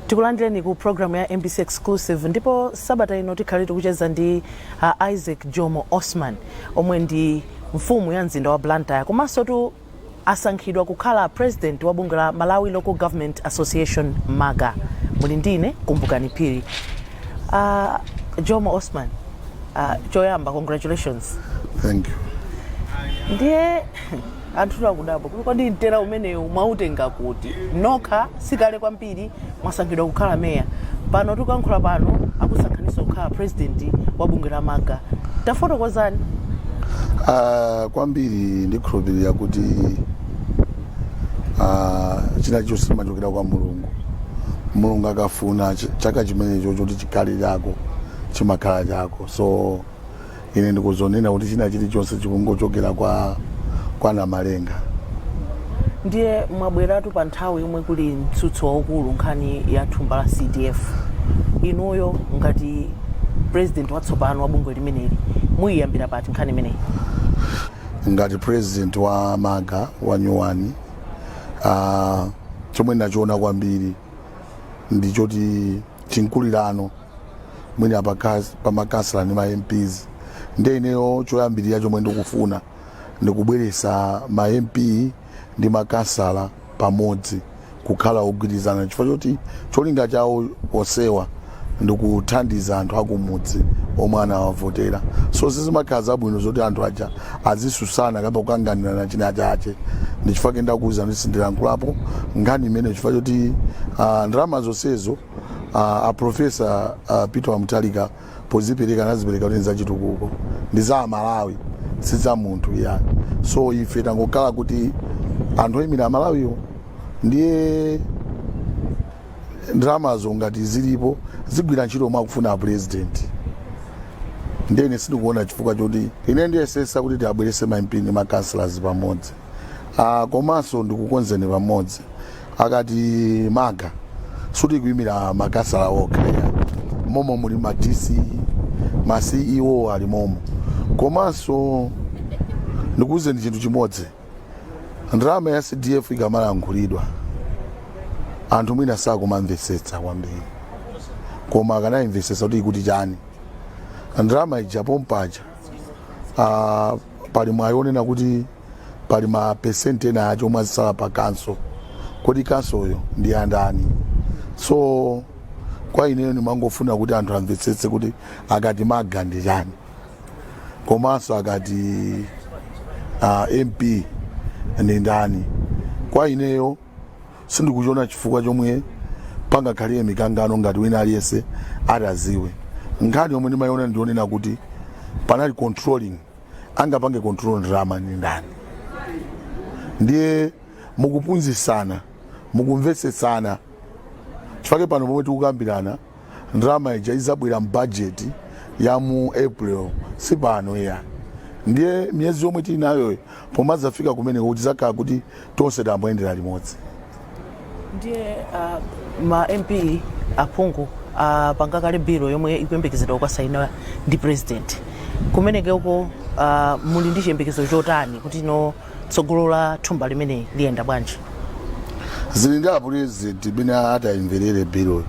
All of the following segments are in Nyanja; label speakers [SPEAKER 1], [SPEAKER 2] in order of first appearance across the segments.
[SPEAKER 1] Tikulandireni ku program ya MBC Exclusive ndipo sabata ino tikhali tikucheza ndi Isaac Jomo Osman omwe ndi mfumu ya mzinda wa Blantyre komanso tu asankhidwa kukhala president wa bunge la Malawi Local Government Association MAGA. Muli ndine Kumbukani Phiri. Jomo Osman, choyamba congratulations.
[SPEAKER 2] Thank you.
[SPEAKER 1] Ndiye anthu akudabo kodi mtera umene mwautenga kuti nokha sikale kwambiri mwasankhidwa kukhala meya pano tikuyankhula pano akusankhanisa kukhala president wa bunge la MAGA. Tafotokozani
[SPEAKER 2] kwambiri ndikhulupirira kuti china chonse chimachokera kwa Mulungu akafuna chaka chimenecho choti chikhale chako chimakhala chako. So ine ndikuzonena kuti china chilichonse chikungochokera kwa Namalenga.
[SPEAKER 1] Ndiye mwabweratu pa nthawi yomwe kuli mtsutso waukulu nkhani ya thumba la CDF. Inuyo ngati president watsopano wa bunge limeneli muyiyambira pati nkhani imeneyi?
[SPEAKER 2] Ngati president wa MAGA wa nyuwani chomwe ndachiona kwambiri ndichoti chinkulirano mwina pa makasala ndi ma MPs. Ndiye ineyo choyambirira chomwe ndikufuna ndikubweresa ma MP ndi makasala pamodzi kukhala ogwirizana chifukwa choti cholinga chawo osewa ndikuthandiza anthu akumudzi omwe anawavotera. So zimakhala zabwino zoti anthu aja azisusana kamba kukanganirana china chache. Ndi chifukwa ndakuwuza ndisindilankhulapo nkhani imene chifukwa choti ndalama zonsezo a Professor Peter Mutharika pozipereka anazipereka kuti nzachitukuko ndi za Malawi si za munthu ya. So ife tangokhala kuti anthu oyimira Malawiyo ndiye ndalamazo ngati zilipo zigwira ntchito omwe akufuna president. Ndiye ine sindikuona chifukwa choti ine ndiyesesa kuti tiabwerese ma MP ndi ma councillors pamodzi. Komanso ndikukonzeni pamodzi akati MAGA suti kuyimira makasala okha ya momo muli ma DC ma CEO ali momo. Komanso ndikuwuzeni chinthu chimodzi, ndalama ya CDF ikamalankhulidwa anthu mwina sakumamvetsetsa kwambiri, koma akanayimvetsetsa kuti ikuti chani. Ndalama ijapo mpacha pali mwayonena kuti pali ma percent ena acho omwe azisala pa kanso, kodi kansoyo ndi andani. So kwa ineyo ndimangofuna kuti anthu amvetsetse kuti akati MAGA ndi chani, komanso akati MP ndi ndani. Kwa ineyo sindikuchiona chifukwa chomwe pangakhale mikangano ngati wina aliyese ataziwe. Nkhani yomwe ndimayona ndionena kuti panali controlling, angapange control ndalama ndi ndani. Ndiye mukuphunzitsana mukumvetsetsana chifukwa pano pomwe tikukambirana ndalama ija izabwera mbudget ya mu April si pano ya. Ndiye miyezi yomwe tili nayo pomazafika kumene kuti zakhala kuti tonse tamboyendera limodzi.
[SPEAKER 1] Ndiye ma MP aphungu pangakale biro yomwe ikuyembekezedwa kusainiwa ndi president. Kumeneko muli ndi chiyembekezo chotani kuti no tsogolo la thumba limene liyenda bwanji?
[SPEAKER 2] Zili ndi president bina atayimverere biro.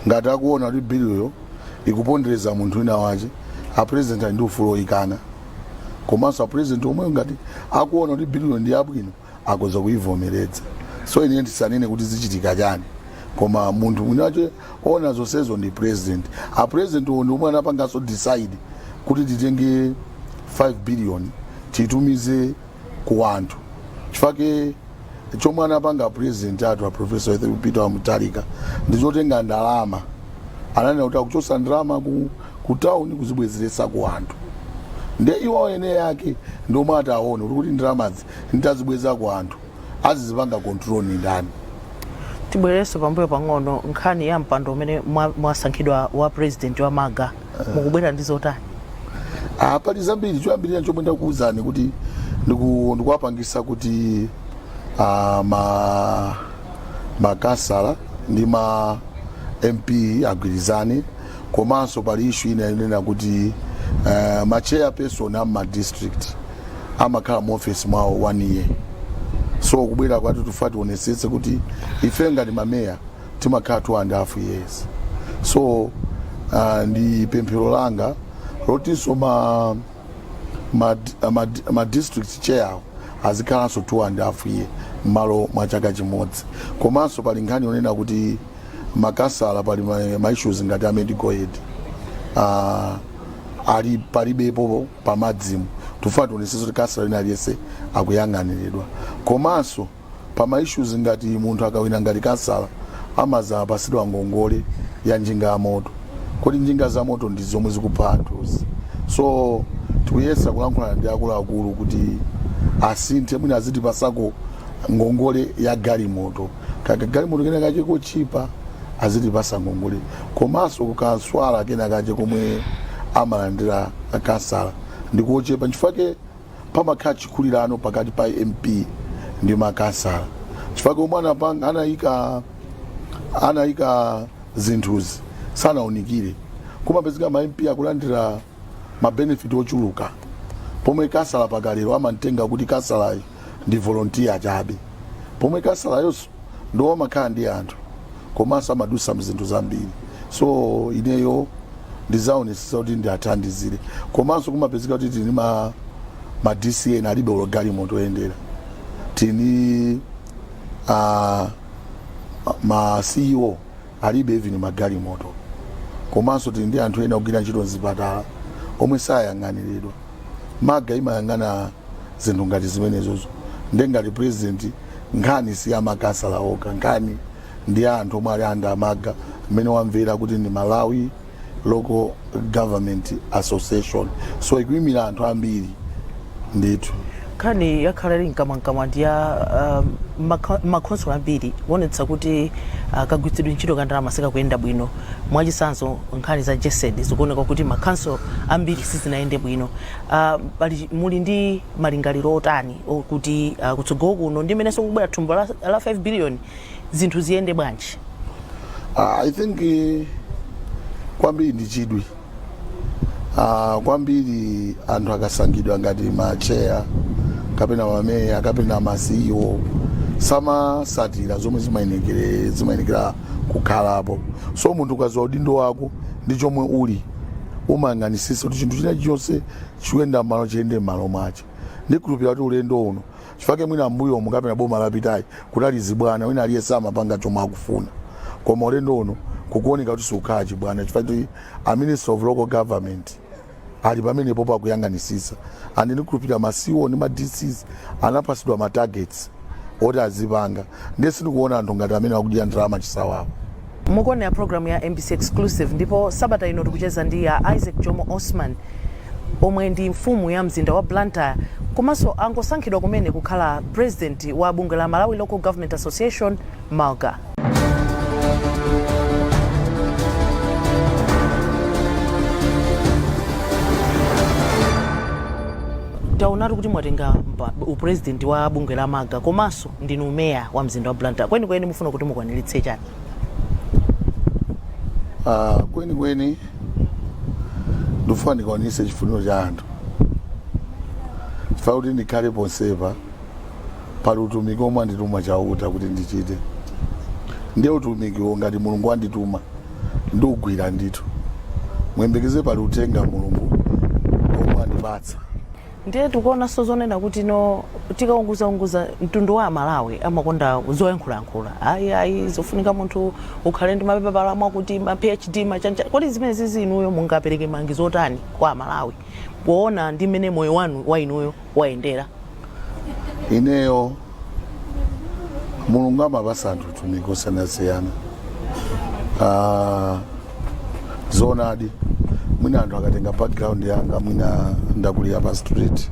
[SPEAKER 2] Ngati akuona kuti biroyo ikupondereza munthu wina wache, a president ndi ufulu ikana. Komanso a president omwe ngati akuona kuti biroyo ndi abwino akoza kuivomereza. So ine ndisanene kuti zichitika chani, koma munthu mwina wache ona zonsezo ndi president. A president ndi omwe anapanganso decide kuti titenge 5 billion titumize ku anthu. Chifukwa chomwe anapanga president athu a Professor Peter Mutharika ndichotenga ndalama ananena kuti akuchosa ndalama ku town kuzibwezeretsa ku anthu. Ndiye iwo ene yake ndomwe ataona kuti ndalamazi nditazibweza ku anthu azizipanga control ni ndani.
[SPEAKER 1] Tibwereso pambuyo pang'ono nkhani ya mpando umene mwasankhidwa wa president wa MAGA mukubwera ndi zotani?
[SPEAKER 2] Pali zambiri, choyambirira chomwe ndakuwuzani kuti ndikuwapangisa kuti makasala ndi ma MP agwirizane. Komanso pali issue ina inena kuti ma chairperson ama district amakhala mu office mwawo 1 year. So kubwera kwati tufati onesetse kuti ife ngati mameya timakhala 2.5 years. So ndi pemphero langa lotinso ma district chair azikhalanso 2.5 years m'malo mwa chaka chimodzi. Komanso pali nkhani yonena kuti makasala pali ma issues ngati a medical aid ali palibepo pamadzimu tufuna tionesese kuti kasala lina aliyese akuyang'aniridwa. Komanso pa ma issues ngati munthu akawina ngati kasala amazapasidwa ngongole ya njinga ya moto, kodi njinga za moto ndi zomwe zikupha anthuzi. So tikuyesa kulankhulana ndi akuluakulu kuti asinthe mwina azitipasako ngongole ya galimoto, kaka galimoto kena kache kochipa azitipasa ngongole. Komanso kukanswala kena kache komwe amalandira kasala ndikochepa, nchifake pamakhala chikulirano pakati pa MP ndi makasala, chifake umwana panga anayika zinthuzi sanaunikire kumapezeka ma MP akulandira ma benefit ochuluka, pomwe kasala pakalero amantenga kuti kasalayi ndi volunteer chabe, pomwe kasala yonso ndo amakhala ndi anthu komanso amadusa mzinthu zambiri. So ineyo ndizaonesesa kuti ndiathandizire. Komanso kumapezeka kuti tini ma DCN alibe galimoto oyendera, tini ma CEO alibe even magalimoto. Komanso tini ndi anthu ena ogwira ntchito mzipatala omwe sayang'aniridwa. Maga imayang'ana zinthu ngati zimenezozo, ndengati president nkhani si amakasala okha, nkhani ndi anthu omwe ali anda amaga mmene wamvera kuti ni Malawi Local Government Association. So ikuyimira anthu ambiri ndithu.
[SPEAKER 1] Nkhani yakhala ili mkamwa ndi ya makhonsolo ambiri kuonetsa kuti kagwiritsidwe ntchito ka ndalama sikakuyenda bwino. Mwachitsanzo nkhani za JSED zikuoneka kuti makhonsolo ambiri sizinayende bwino. Muli ndi malingaliro otani kuti kutsogolo kuno ndi mmenenso kubwera thumba la 5 billion zinthu ziyende bwanji?
[SPEAKER 2] I think kwambiri ndi chidwi. Kwambiri anthu akasangidwa ngati macheya kapena mameya kapena ma CEO samasatira zomwe zimayendekera kukhalapo. So munthu ukaziwa udindo wako ndi chomwe uli umayang'anisisa kuti chinthu china chonse chikuyenda m'malo chiyende m'malo mwacho. Ndikhulupirira kuti ulendo uno chifake mwina mbuyo omwe kapena boma lapitayi kutali zibwana wina aliyese amapanga chomwe akufuna, koma ulendo uno kukuoneka kuti sukhala chibwana chifake kuti a Minister of Local Government ali pamenepo pakuyang'anisisa. Andi ndikhulupirira ma CEO ndi ma DCs anapasidwa ma targets oti azipanga, ndiye sindikuona anthu ngati amene akudya ndalama chisawawa.
[SPEAKER 1] Mukuona ya program ya MBC Exclusive, ndipo sabata ino tikucheza ndi ya Isaac Jomo Osman omwe ndi mfumu ya mzinda wa Blantyre, komanso angosankhidwa kumene kukhala president wa bungwe la Malawi Local Government Association MALGA. Taonatu kuti mwatenga upresident wa bungwe la MALGA komanso ndinu meya wa mzinda wa Blantyre, kweni mufuna kuti mukwaniritse chani?
[SPEAKER 2] Kweni ndifuna ndikwanise chifuniro cha anthu, chifukwa kuti ndikhale ponsepa pali utumiki omwe andituma chauta kuti ndichite. Ndiye utumikiwo ngati Mulungu andituma ndiugwira ndithu, muyembekeze pali utenga Mulungu omwe andipatsa.
[SPEAKER 1] Ndiye tikuona sozonena kuti no tikaunguza mtundu wa Malawi amakonda zoyankhula. Ayi zofunika munthu ukhale ndi mapepala amwe kuti ma PhD machanja. Kodi zimene zizinuyo mungapereke mangizo otani kwa Malawi kuona ndi mmene moyo wanu wa inuyo wayendera?
[SPEAKER 2] Ineyo Mulungu amapasa anthu utumiki osiyanasiyana. Zonadi mwina anthu akatenga background yanga, mwina ndakulira pa street,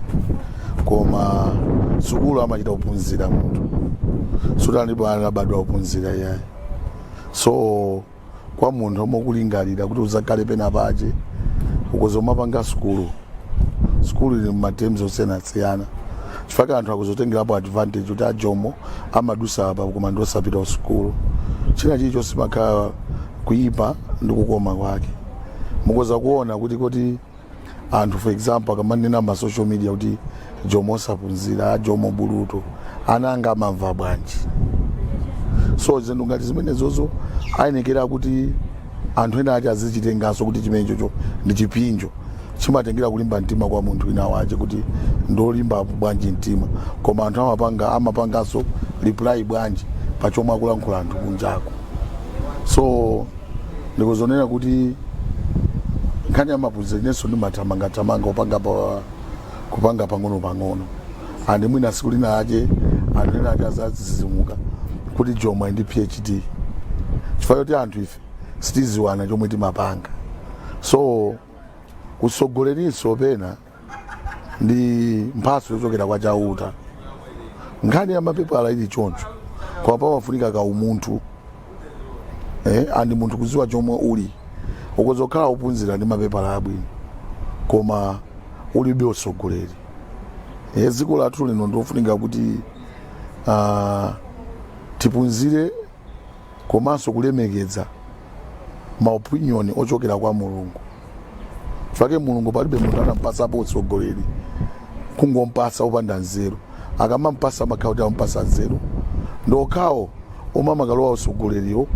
[SPEAKER 2] koma sukulu amachita kuphunzira munthu sutanipo anabadwa kuphunzira yaye. So kwa munthu omwe kulingalira kuti uzakhale pena pache ukozomapanga sukulu ili mmaterms osiyanasiyana, chifukwa anthu akuzotengerapo advantage kuti ajomo amadusa apa koma ndosapita ku sukulu. China chilichonse makhala kuyipa ndi kukoma kwake. Mukoza kuona kuti anthu for example akamanena ma social media kuti Jomo saphunzira, Jomo buluto, ananga amamva bwanji. so zinthu ngati zimenezozo ayenekera kuti anthu ena achi azichitenganso kuti chimene chocho ndi chipinjo chimatengera kulimba mtima kwa munthu wina wache kuti ndolimba bwanji mtima koma anthu amapanganso reply bwanji pa chomwe akulankhula anthu kunjako. So ndikuzonena kuti nkhani ya maphunziro inenso ndimathamangathamanga kupanga pang'ono andi mwina siku lina ache anthu ena ache azazizimuka kuti Jomo ndi PhD chifukwa choti anthu ife sitiziwana chomwe timapanga. So usogolerinso pena ndi mphatso yochokera kwa chauta. Nkhani ya mapepala ili choncho kwa pamafunika ka umunthu andi munthu kuziwa chomwe uli ukozokhala uphunzira ndi mapepala abwino koma ulibe usogoleri. Dziko lathu lino ndofunika kuti tiphunzire komanso kulemekeza maopinion ochokera kwa Mulungu. Chifukwa Mulungu palibe munthu anampasapo usogoleri kungompasa upanda nzeru akamampasa makhauti ampasa nzeru ndokhawo omwe amakalowa usogoleriwo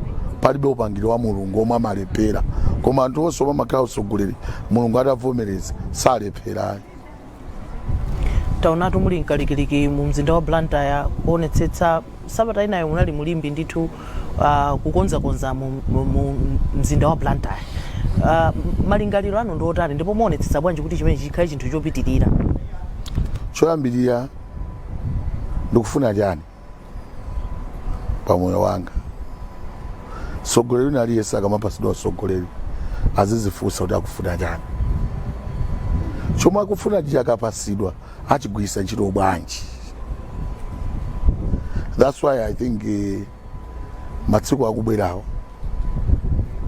[SPEAKER 2] palibe upangiri wa Mulungu omwe amalepera koma anthu onse omwe amakhala usogoleri Mulungu atavomereza salephera.
[SPEAKER 1] Taonatu muli mkalikiliki mu mzinda wa Blantyre kuonetsetsa sabata inayo munali mulimbi ndithu kukonzakonza mu mzinda wa Blantyre. Malingaliro anu ndiotani ndipo muonetsetsa bwanji kuti chimene chikhale chinthu chopitirira?
[SPEAKER 2] Choyambirira ndikufuna chani pamoyo wanga. Sogoleri naliyesa akamapasidwa sogoleri azizifunsa kuti akufuna chani. Chomwe akufuna chakapasidwa achigwisa ntchito bwanji. That's why I think matsiku akubwerawo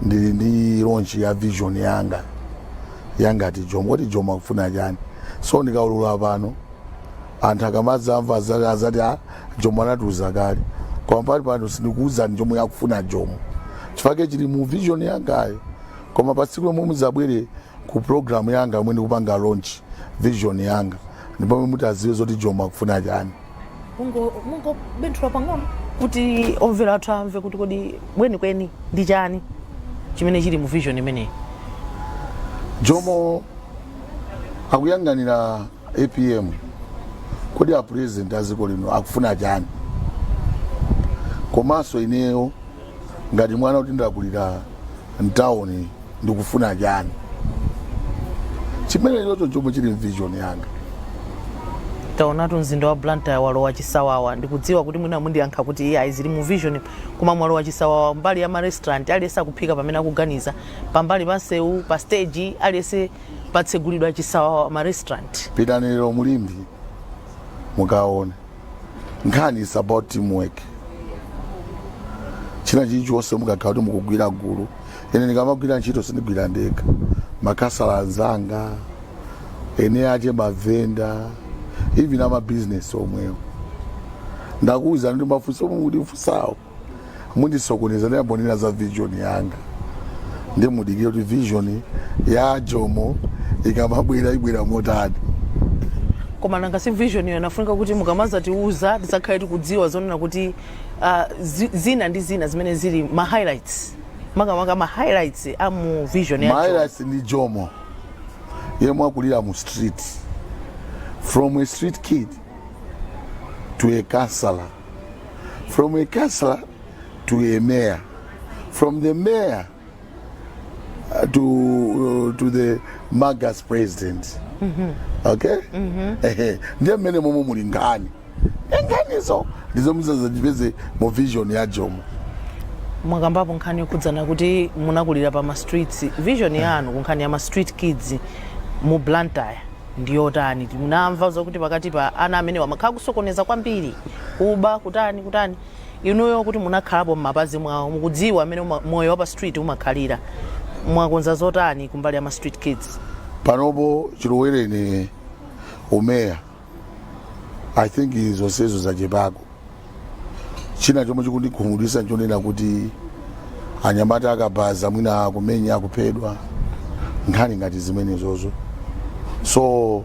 [SPEAKER 2] ndili ndi launch ya vision yanga ati Jomo kuti Jomo akufuna chani. So ndikaulula pano anthu akamazamva azati Jomo anatiuza kale koma pali pano sindikuwuzani chomwe akufuna Jomo chifukwa chili mu vision yangayo koma pasiku lomwe muzabwere ku program yanga yomwe ndikupanga launch vision yanga ndipo mutaziwe zoti Jomo akufuna chani.
[SPEAKER 1] Mungo benthula pang'ono kuti omvera athu amve kuti kodi kweni ndi chani chimene chili mu vision imeneyi.
[SPEAKER 2] Jomo akuyang'anira APM kodi a president aziko lino akufuna chani komanso ineyo ngati mwana kuti ndakulira mtawuni ndikufuna chani chimene chocho chomwe chili vision yanga.
[SPEAKER 1] Taonatu mzinda wa Blantyre walowa chisawawa ndikudziwa kuti mwina mundiyankha kuti iye zili mu vision koma mwalowa chisawawa mbali ya ma restaurant aliyese akuphika pamene akuganiza pambali pansewu pa stage aliyese patsegulidwa chisawawa ma restaurant.
[SPEAKER 2] Pitani lero mulimbi mukaone nkhani is about teamwork. China chilichonse mukakhala kuti mukugwira gulu ine ndikamagwira ntchito sindigwira ndekha makasala anzanga ene ache mavenda even ama business omwewo ndakuwuza ndi mafunso omwe kuti mfusawo mundisokoneza ndiyambonera za vision yanga ndi mudikire kuti vision ya Jomo ikamabwera ibwera motani.
[SPEAKER 1] Koma nanga si vision iyo nafunika kuti mukamaza tiuza tisakhale tikudziwa zonena kuti zina ndi zina zimene zili ma highlights makamaka ma highlights amu vision ya
[SPEAKER 2] highlights ndi Jomo yemwe akulira mu street from a street kid to a councillor, from a councillor to a mayor, from the mayor to the Magas president. Okay? Ndiye mmene momwe muli ngani so ndizomuzaza ndipeze mu vision ya Jomo.
[SPEAKER 1] Mwakambapo nkhani yokhudzana kuti munakulira pa ma streets vision yanu kunkhani ya ma street kids mu Blantyre ndiyotani munamva zokuti pakati pa ana amene wamakhala kusokoneza kwambiri kuba kutani inuyo kuti munakhalapo m'mapazi mwawo mukudziwa amene moyo wa pa street umakhalira mwakonza zotani kumbali ya ma street kids?
[SPEAKER 2] Panopo chilowereni umeya I think zonsezo zachepako. China chomwe chikundikhumudwitsa nchonena kuti anyamata akabaza mwina akumenya akuphedwa nkhani ngati zimenezozo. So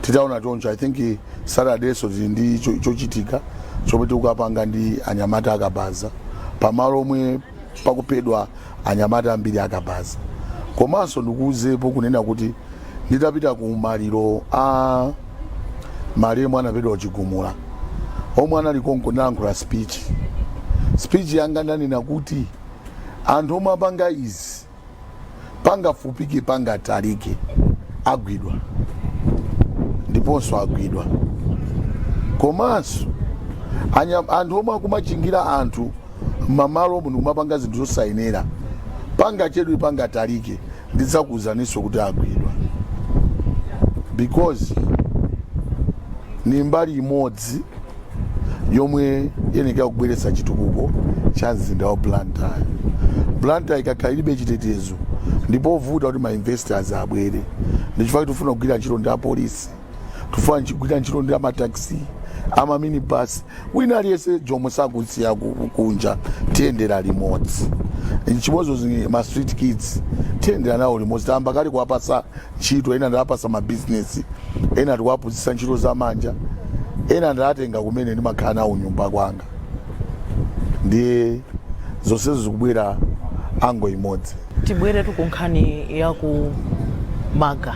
[SPEAKER 2] titaona choncho I think Saturday so ndi chochitika chomwe tikupanga ndi anyamata akabaza pamalo omwe pakupedwa anyamata ambiri akabaza. Komanso ndikuuzepo kunena kuti nditapita ku maliro a malemu anapedwa Chigumula omwe anali konko nalankhula speech yanga ndanena kuti anthu omwe apanga izi pangafupike pangatalike agwidwa ndiponso agwidwa. Komanso anthu omwe akumachingira anthu mamalo omwe ndikumapanga zinthu zosayenera pangachedwe pangatalike ndidzakuuzaninso kuti agwidwa, because ni mbali imodzi yomwe yenekera kubweretsa chitukuko cha mzinda wa Blantyre. Blantyre ikakhala ilibe chitetezo ndipo ovuta kuti ma investors abwere. Ndichifukwa tufuna kugwira ntchito ndi apolisi, tufuna kugwira ntchito ndi amataxi, ama minibus, wina aliyense jomwe sakusiya kunja tiyendera limodzi. Chimodzi ma street kids tiyendera nawo limodzi, tamba kali kuwapasa ntchito, ena ndawapasa ma business, ena tikuwaphunzitsa ntchito za manja, ena ndatenga kumene ndimakhala nawo nyumba kwanga. Ndiye zonsezo zikubwera ango imodzi.
[SPEAKER 1] Tibwere tu kunkhani ya ku Maga.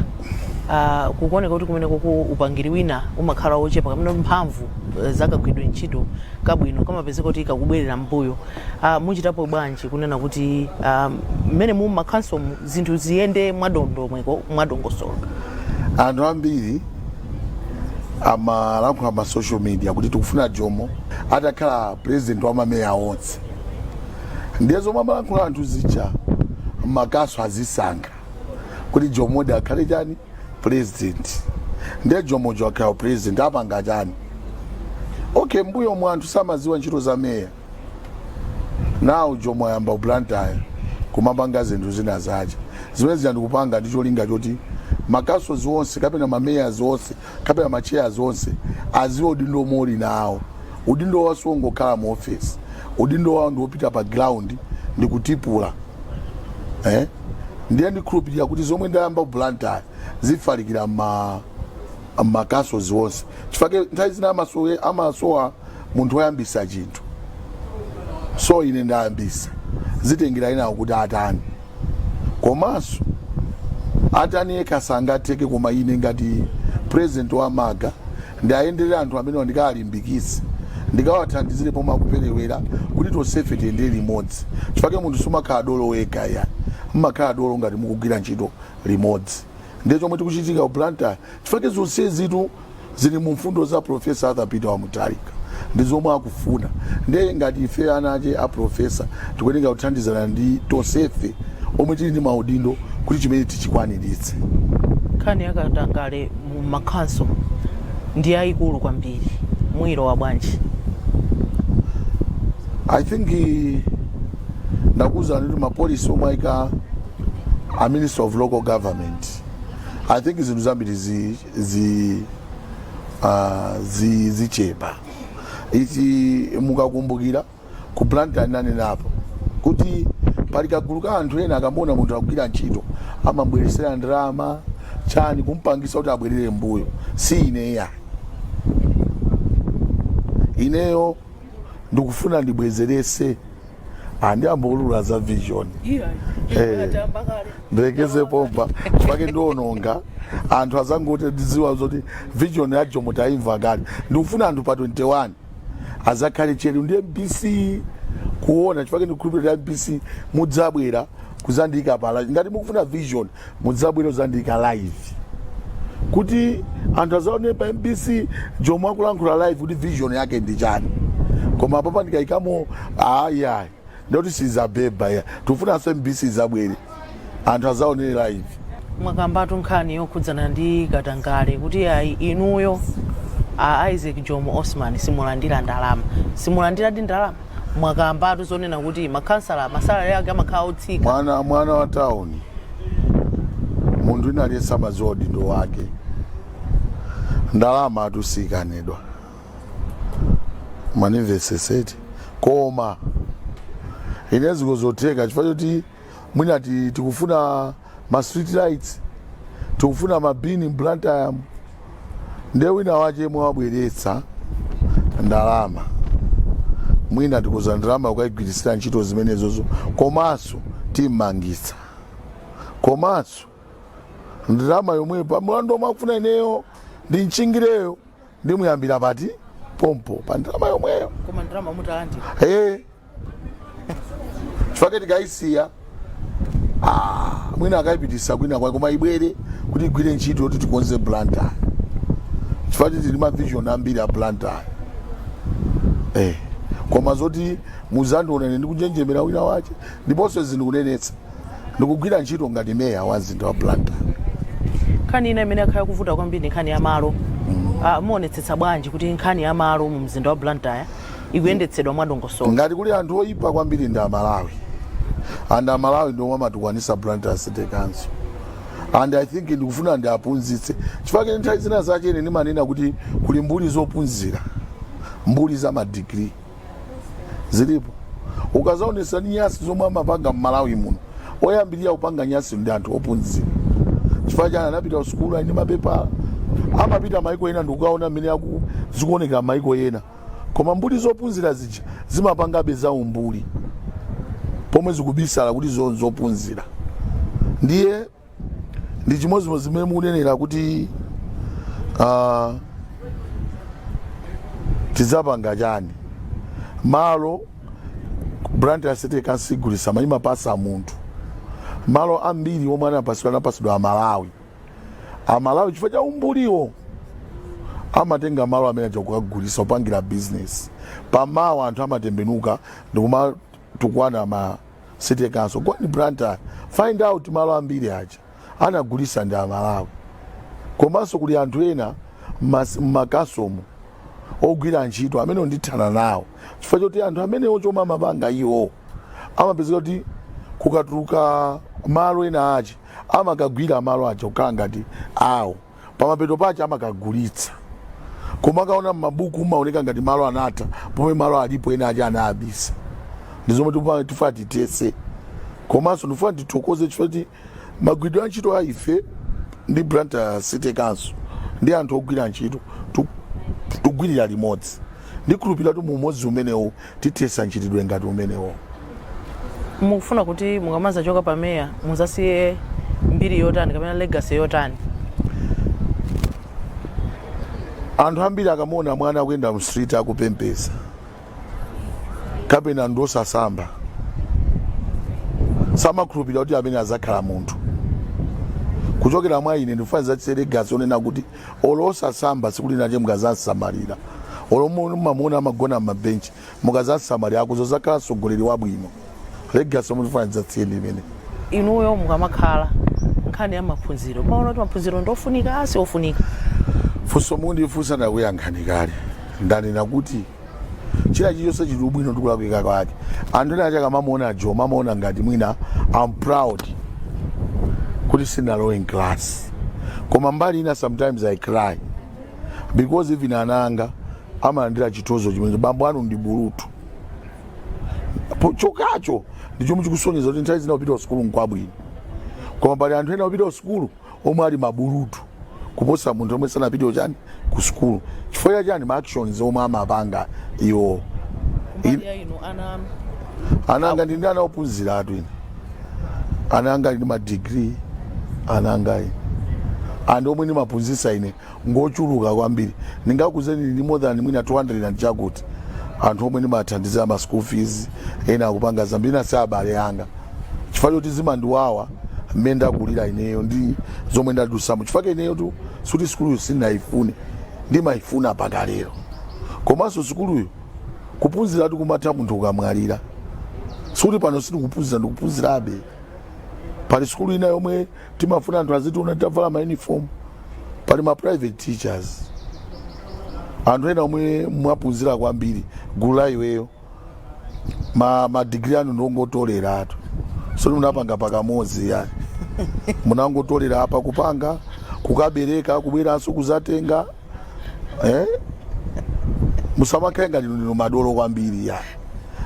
[SPEAKER 1] Kukoneka kuti kumene kuku upangiri wina umakhala ochepa kamene mphamvu zakagwidwa ntchito kabwino kamapezeka kuti kakubwerera mbuyo. Muchitapo bwanji kunena kuti mmene mu makhanso zinthu ziyende mwadondo mweko mwadongosolo?
[SPEAKER 2] Anthu ambiri amalankhula ma social media kuti tikufuna Jomo atakhala president wa mameya onse. Ndiyezo mamalankhula anthu zija makaso azisankha kuti Jomo akhale chani president. Ndiye Jomo akhala president apanga chani? Okay, mbuyo mwa anthu samaziwa ntchito za meya. Now Jomo ayamba Blantyre kumapanga zinthu zina zaje. Zimene zikupanga ndi cholinga choti makaso zonse kapena mameya zonse kapena macheya zonse aziwo udindo moli nawo. Udindo waso ngokhala mu office, udindo wawo ndiwopita pa ground ndi kutipula. Ndiye ndikhulupirira kuti zomwe ndayamba Blantyre zifalikira makaso zonse. Chifukwa nthawi zina amasowa munthu woyambisa chinthu, so ine ndayambisa zitengera ina kuti atani. Komanso atani yekha sangateke, koma ine ngati president wa Maga ndayenderera anthu amene ndikalimbikitse ndikawathandizire pomwe akuperewera kuti tonsefe tiyendere limodzi. Chifukwa munthu sumakhala dolo wekha ya mmakhala dolo ngati mukugwira ntchito limodzi. Ndiye chomwe tikuchitika ku Blantyre, chifukwa zonse zitu zili mu mfundo za Professor Arthur Peter Wamutalika ndi zomwe akufuna. Ndiye ngati ife anache a professor tikuyenera kuthandizana ndi tonsefe omwe tili ndi maudindo kuti chimene tichikwaniritse.
[SPEAKER 1] Nkhani yakatangale mu makhanso ndi yayikulu kwambiri, mwiro wa bwanji?
[SPEAKER 2] I think ndakuza ndi mapolisi omwe ayika a Minister of Local Government. I think zinthu zambiri zichepa. Iti mukakumbukira ku Blantyre nanenapo kuti pali kagulu ka anthu ena akambona munthu akugwira ntchito amabweresera ndalama chani kumpangisa kuti abwerere mbuyo. Si ineya, ineyo ndikufuna ndibwezerese andi ambolula za vision. Ndekeze pomba chifake ndiononga anthu azangote ndiziwa zoti vision ya Jomo taimva kale. Ndikufuna anthu pa 21 azakhale chelu ndi MBC kuona, chifake ndikhulupirira MBC mudzabwera kuzandika pala. Ngati mukufuna vision mudzabwera kuzandika live kuti anthu azaone pa MBC Jomo akulankhula live kuti vision yake ndi chani. Koma papa ndikayikamo ayayi ndoti sizabeba ya tufuna MBC zabwere anthu azaone live.
[SPEAKER 1] Mwakambatu nkhani yokhudzana ndi katangale kuti ayi inuyo Isaac Jomo Osman simulandira ndalama, simulandira ndi ndalama. Mwakambatu zonena kuti makhansala masalari yake amakhala otsika.
[SPEAKER 2] Mwana wa town munthu ina aliyesa mazodi ndo wake, ndalama atusikanidwa manimveseseti. Koma inezi kuzoteka chifukwa choti mwina tikufuna ma street lights, tikufuna mabini Blantyre, ndiye wina wache mwabweretsa ndalama. mwina tikuza ndalama ukayigwirisira ntchito zimenezozo komanso timmangitsa komanso ndalama yomwe pamulandu omwe akufuna ineyo ndinchingireyo ndimuyambira pati pompo pa ndalama yomweyo
[SPEAKER 1] koma ndalama mutalandira
[SPEAKER 2] chifukwa tikayisiya mwina akayipitisa kwina kwa koma ibwere kuti igwire ntchito yoti tikonze blantyre chifukwa tili mavision ambiri a blantyre koma zoti muzandiona ndikunjenjemera wina wache ndiponso zindikunenetsa ndikugwira ntchito ngati meya wa mzinda wa blantyre.
[SPEAKER 1] nkhani ina imene akhala kuvuta kwambiri nkhani ya malo muonetsetsa bwanji kuti nkhani ya malo mu mzinda wa blantyre ikuyendetsedwa mwadongosolo?
[SPEAKER 2] ngati kuli anthu oyipa kwambiri ndi amalawi and amalawi ndiomwe amatukwanisa blantyre city council and I think ndikufuna ndiaphunzitse chifukwa nthawi zina zachene ndimanena kuti kuli mbuli zophunzira mbuli za madigiri zilipo ukazaonesa ni nyasi zomwe amapanga mmalawi muno oyambirira kupanga nyasi ndi anthu ophunzira chifukwa chani anapita kusukulu aine mapepala amapita maiko ena ndikukaona mmene zikuonekera maiko ena koma mbuli zophunzira zija zimapangabe za umbuli pomwe zikubisala kuti zophunzira ndiye ndi chimozimozi zimene mukunenera kuti tizapanga chani malo blantyre city council igulisa mayimapasa munthu malo ambiri omwe anapasidwa amalawi chifukwa cha umbuliwo amatenga malo amene akukagulisa upangira business pamawa anthu amatembenuka ndikumatukwana ma city council kwani blantyre find out malo ambiri aja anagulisa ndi amalawi komanso kuli anthu ena mmakasomo ogwira ntchito amene ndithana nawo chifukwa choti anthu amene ochoma amapanga iwo amapezeka kuti kukatuluka malo ena ache amakagwira malo ache kukhala ngati awo pamapeto pache amakagulitsa koma akaona m'mabuku maoneka ngati malo anatha pomwe malo alipo ena ache anayabisa ndizomwe tifuna titese komanso ndifuna tithokoze chifukwa kuti magwiridwe a ntchito a ife ndi blantyre city council ndi anthu ogwira ntchito tugwirira limodzi ndikhulupirira kuti mumodzi umenewo tithesa ntchitidwe ngati umenewo.
[SPEAKER 1] mukufuna kuti mukamaza choka pa meya muzasiye mbiri yotani kapena legacy yotani?
[SPEAKER 2] anthu ambiri akamona mwana akuyenda mu street akupempesa kapena ndosasamba samakhulupirira kuti amene azakhala munthu kuchokera mwa ine ndifuna zachise legacy onena kuti olosasamba sikulinache mukazansamalira olomumamuna amagona m'mabenchi mukazansamalira akuzozakhala mtsogoleri wabwino legacy omwe zatsiye limene.
[SPEAKER 1] inuyo mukamakhala nkhani ya maphunziro maona kuti maphunziro ndofunika asi ofunika?
[SPEAKER 2] funso mundifunsa ndakuyankhani kale ndanena kuti china chilichonse chili bwino ndikulakwika kwake anthu ena achaka mamaona jo mamaona ngati mwina I'm proud kuti sina lowing class koma mbali ina sometimes I cry because even ananga amalandira chitozo chimene bambo anu ndi bulutu chokacho ndi chomwe chikusonyeza kuti nthawi zina upita kusukulu nkwabwino koma pali anthu ena upita kusukulu omwe ali mabulutu kuposa munthu omwe sanapite chani ku sukulu chifukwa chani ma actions omwe amapanga iwo ananga ndi ana ophunzira atu ine ananga ndi ma degree ananga ine and omwe ndimaphunzitsa ine ngochuluka kwambiri ndingakuzeni ndi more than mwina 200 and chakuti anthu omwe ndimathandizira ma school fees ena akupanga zambiri nasi abale anga chifukwa choti zimandiwawa mmene ndakulira ineyo ndi zomwe ndadusamo chifukwa ineyo tu suti sukuluyo sinaifune ndimaifuna pakalero komanso sukuluyo kuphunzira tu kumatha munthu ukamwalira suti pano siti kuphunzira ndikuphunzirabe pali sukulu ina yomwe timafuna anthu azitiona tavala ma uniform pali ma private teachers anthu ena omwe mwaphunzira kwambiri gulu la iweyo ma degree anu ndongotolera atu soti munapanga pakamozi yani munangotolera apa kupanga kukabereka kubweranso kuzatenga musamakhenga lino madolo kwambiri yani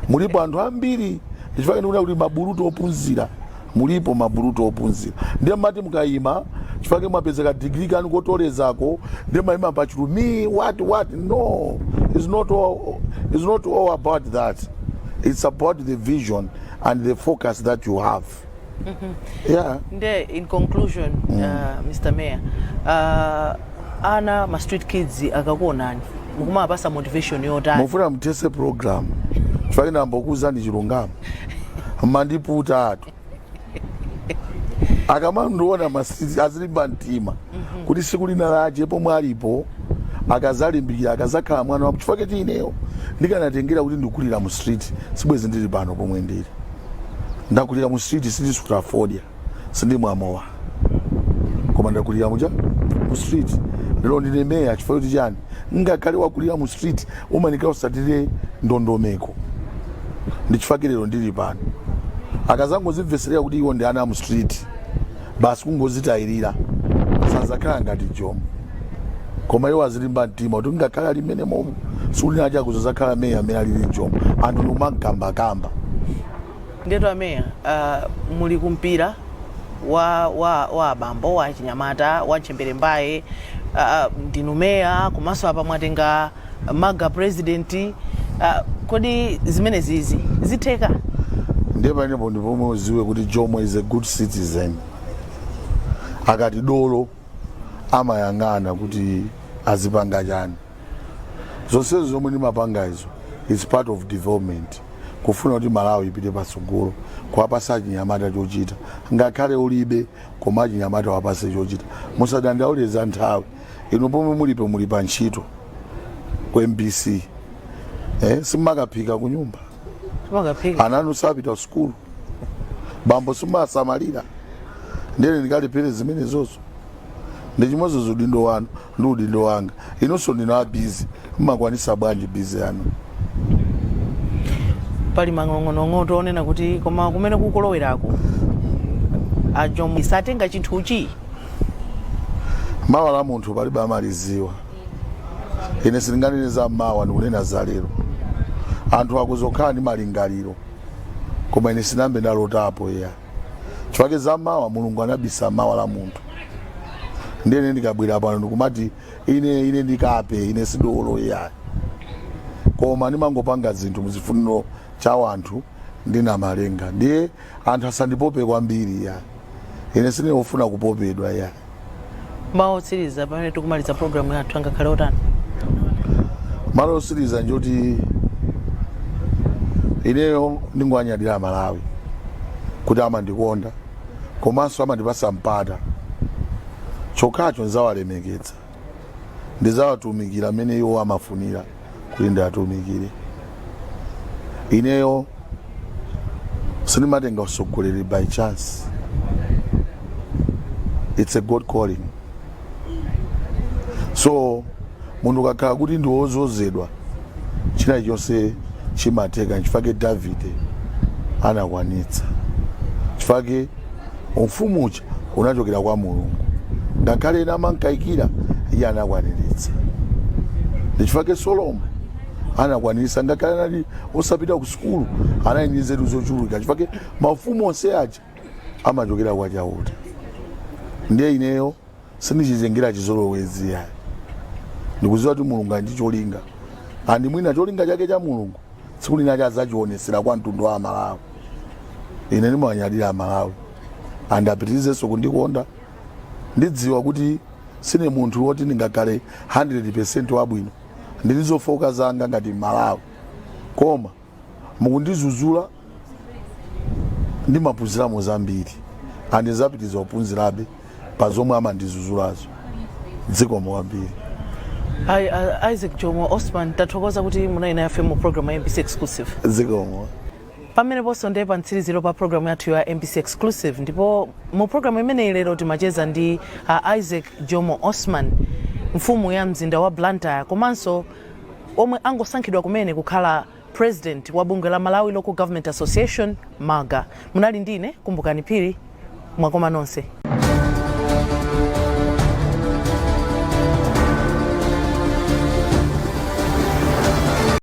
[SPEAKER 2] mulipo anthu ambiri chifukwa ine kuti mabulutu ophunzira mulipo mabulutu ophunzira ndiye mati mukayima chifake mwapezeka degree kanu kotolezako ndemaima pachulu me what no, it's not all about that. It's about the vision and the focus that you have. Yeah.
[SPEAKER 1] In conclusion, Mr. Mayor, ana ma street kids akakuonani mukuma basa motivation yotani
[SPEAKER 2] mufuna mtese program chifake nambokuza ndi chilungamo mandiputa atu akamandiona masiti azilimba mtima kuti siku lina laje pomwe alipo akazalimbikira akazakhala mwana wapo chifake tineyo ndikanatengera kuti ndikulira mu street sibwezi ndili pano pomwe ndili ndakulira mu street sindi Strafordia sindi mwamowa koma ndakulira mu street lero ndine meya chifake kuti chani ngakhale wakulira mu street umanika usatire ndondomeko ndi chifake lero ndili pano akazangozimveserera kuti iwo ndi ana mu street basi kungozitayirira sazakhala ngati Jomo koma iwo azilimba mtima kuti ngakhale ali mmene momwe sulina aja kuzakhala meya amene alili Jomo anthu nomagambakamba.
[SPEAKER 1] Ndeto meya muli kumpira wa abambo wa chinyamata wa Chembere Mbaye ndinu meya komanso apa mwatenga maga president kodi zimene zizi zitheka
[SPEAKER 2] ndeba ndipo pomwe uziwe kuti Jomo is a good citizen akati dolo amayang'ana kuti azipanga chani zonse zomwe ndimapanga izo is part of development kufuna kuti Malawi ipite patsogolo kuwapasa chinyamata chochita ngakhale ulibe koma chinyamata wapase chochita musadandauleza nthawi ino pomwe muli pa ntchito ku MBC simakaphika ku nyumba ananu sapita school bambo simasamalira ndene ndikalephera zimene zozo ndi chimodzi udindo wanu ndi udindo wanga inonso ndino busy mmakwanisa bwanji busy yanu
[SPEAKER 1] pali mang'onong'ono tonena kuti koma kumene kukolowerako Jomo isatenga chinthuchi
[SPEAKER 2] mawa la munthu palibe amaliziwa ine silinganiriza mawa ndikunena za lero anthu akuzokhala ndi malingaliro koma ine sinambe ndalotapo ya chifake za mawa Mulungu anabisa mawa la munthu ndene ndikabwera pano ndikumati ine ndikape ine sidolo ya koma ndimangopanga zinthu muzifuniro cha anthu ndina malenga ndiye anthu asandipope kwambiri ya ine sine ufuna kupopedwa ya
[SPEAKER 1] mawa otsiriza pamene tikumaliza program yathu angakhale otani
[SPEAKER 2] malo otsiriza njoti ineyo ndingwanyadira Malawi kuti amandikonda komanso amandipasa mpata chokhacho nzawalemekeza ndizawatumikira amene iwo amafunira kuti ndiatumikire ineyo sinimatenga usogoleri by chance. It's a God calling. So mundu kakhala kuti ndi wozozedwa china chonse chimateka chifake Davide anakwanitsa chifake ufumu uja unachokera kwa Mulungu ngakhale namankaikira iye anakwaniritsa chifake Solomon anakwaniritsa ngakhale nali osapita ku sukulu anali nzeru zochuluka chifake mafumu onse aja amachokera kwa Chauta. Ndiye ineyo sindichizengera chizolowezi ya ndikuziwa kuti Mulungu ndi cholinga andi mwina cholinga chake cha Mulungu tsiku lina chazachionesera kwa mtundu wa Malawi. Ine ndimanyadira Malawi andapitirizenso kundikonda ndidziwa kuti sine munthu woti ndingakhale 100% wabwino ndilizofoka zanga ngati Malawi koma mukundizuzula ndimapuziramo zambiri andizapitiza upunzirabe pazomwe amandizuzulazo dziko mwambiri.
[SPEAKER 1] Isaac Jomo Osman tathokoza kuti munayi nafe mu program ya MBC Exclusive.
[SPEAKER 2] Zikomo.
[SPEAKER 1] Pamene poso ndi pa mtsiriziro pa program yathu ya MBC Exclusive ndipo mu program imene lero timacheza ndi Isaac Jomo Osman mfumu ya mzinda wa Blantyre komanso omwe angosankhidwa kumene kukhala president wa bungwe la Malawi Local Government Association MAGA. Munali ndine Kumbukani Phiri mwakoma nonse.